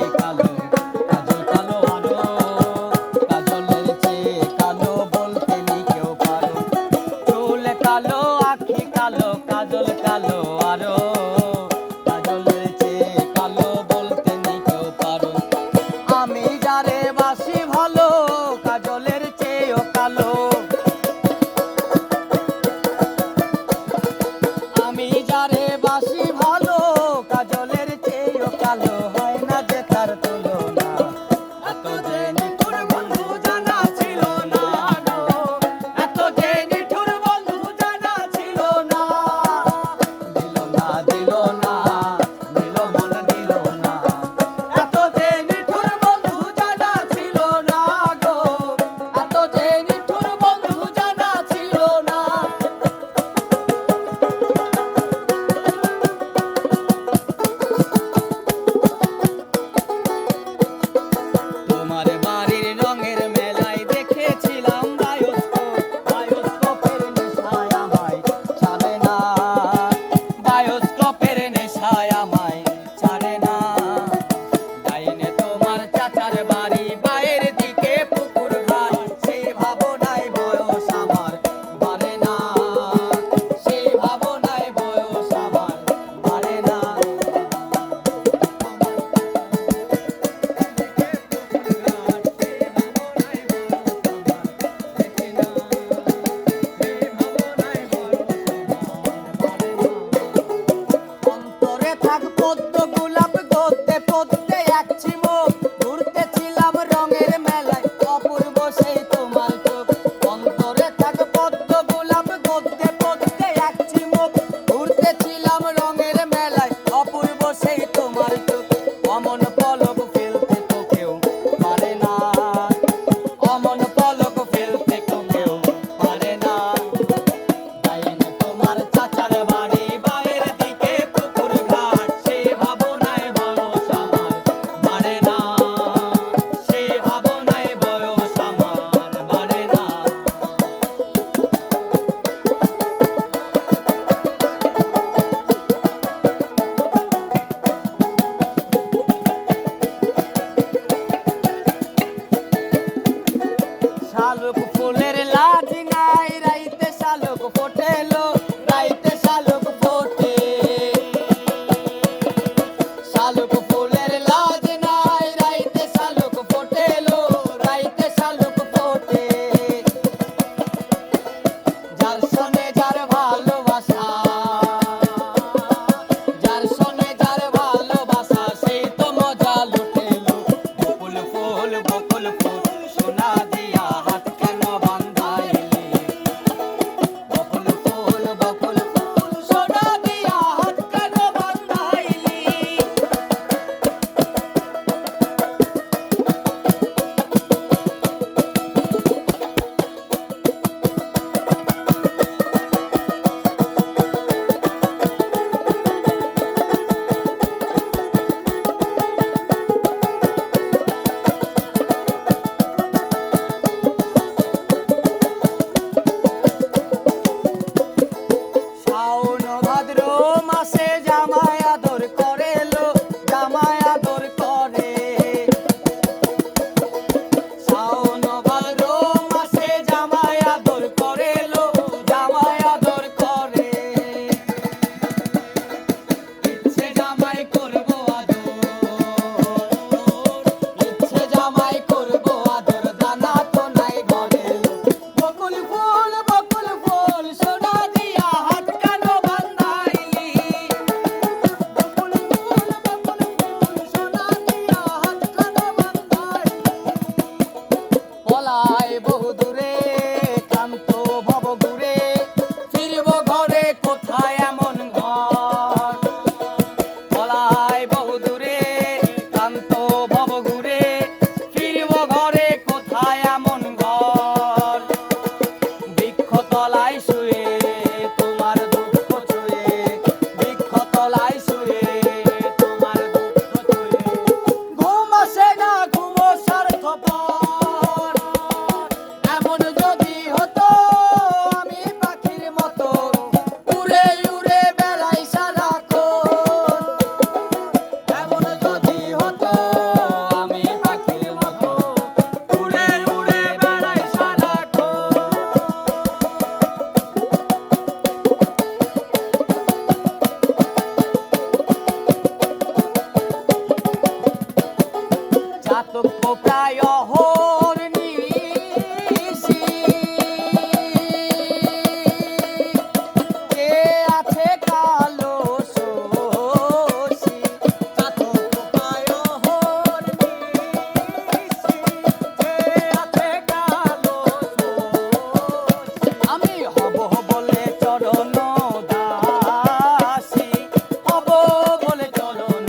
আখি কালো কাজল কালো আরো কাজলের চেয়ে কালো বলতে নি কেউ পারো চুল কালো আখি কালো কাজল কালো আরো কাজলের চেয়ে কালো বলতে নি কেউ পারো আমি যারে বাসি ভালো কাজলের চেয়েও কালো আমি যারে বাসি ভালো কাজলের চেয়েও কালো হয় না যে তার তুলনা এত যে নিঠুর বন্ধু জানা ছিল না গো এত যে নিঠুর বন্ধু জানা ছিল না দিল না দিল মন দিল না এত যে নিঠুর বন্ধু জানা ছিল না গো এত যে নিঠুর বন্ধু জানা ছিল না তোমার বাড়ির রঙের মেলায় দেখেছিলাম বায়োস্কোপের নেশায় আমায় ছাড়ে না বায়োস্কোপের নেশায় আমায় ছাড়ে না ডাইনে তোমার চাচার বাড়ি বাইরের দিকে পুকুর ঘাট সেই ভাবনায় বয়স আমার বাড়ে না সেই ভাবনায় বয়স আমার বাড়ে না অন্তরে থাক পদ্ম গোলাপ গদ্যে পদ্মে এক চিমুক ঘুরতেছিলাম রঙের মেলায় অপূর্ব সেই তোমার চোখ অন্তরে থাক পদ্ম গোলাপ গদ্যে পদ্মে এক চিমুক ঘুরতেছিলাম রঙের মেলায় অপূর্ব সেই তোমার চোখ অমন পলক ফেলতে তো কেউ পারে না অমন পলক ফেলতে তো কেউ পারে না ডাইনে তোমার চাচার বাড়ি বাইরের দিকে পুকুর ঘাট সেই ভাবনায় বয়স আমার বাড়ে না সেই ভাবনায় বয়স আমার বাড়ে না আতঙ্ক প্রায় অহর্নিশি। কে আছে কালো শশী, আতঙ্ক প্রায় অহর্নিশি। কে আছে কালো শশী, আমি হব বলে চরণ দাসী, হব বলে চরণ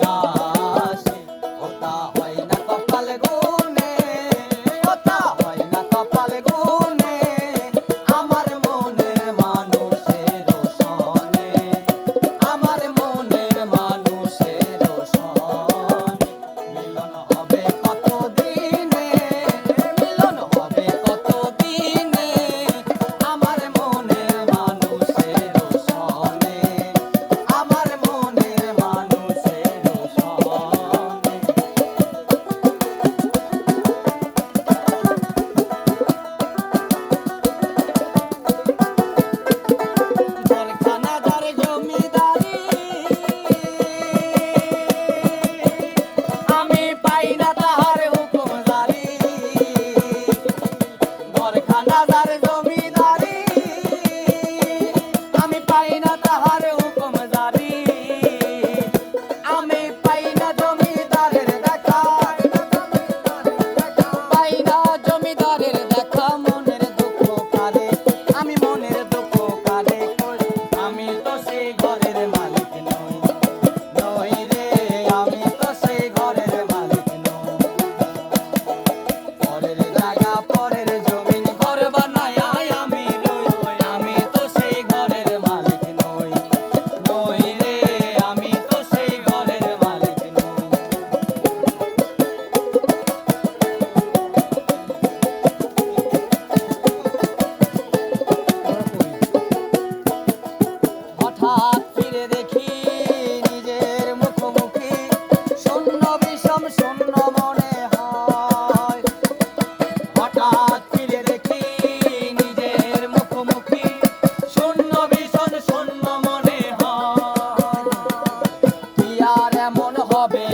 দাসী। ওটা হয় না কপাল গুনে, ওটা হয় না কপাল গুনে, আমার মনের মানুষের সনে, আমার মনের মানুষের সনে। মিলন হবে কত দিনে, মিলন হবে কত দিনে, আমার মনের মানুষের সনে, আমার মনের মানুষের সনে। বরখানাদার জমিদারি আমি পাই না তাহার হুকুম জারি, বরখানাদার জমিদারি আমি পাই না তাহার হুকুম জারি, আমি পাই না জমিদারের দেখা, পাই না জমিদারের দেখা, মনের দুঃখ কারে, আমি মনের দুঃখ কারে কই, আমি তো সেই ঘরের মালিক নই, নই রে, আমি তো সেই ঘরের মালিক নই। পরের জায়গা পরের জমিন ঘর বানায়া আমি রই, আমি তো সেই ঘরের মালিক নই, নই রে, আমি তো সেই ঘরের মালিক নই। হঠাৎ ফিরে দেখি নিজের মুখোমুখি, শূন্য বিষম শূন্য মনে হয়। হঠাৎ ফিরে দেখি নিজের মুখোমুখি, শূন্য বিষম শূন্য মনে হয়। কি আর এমন হবে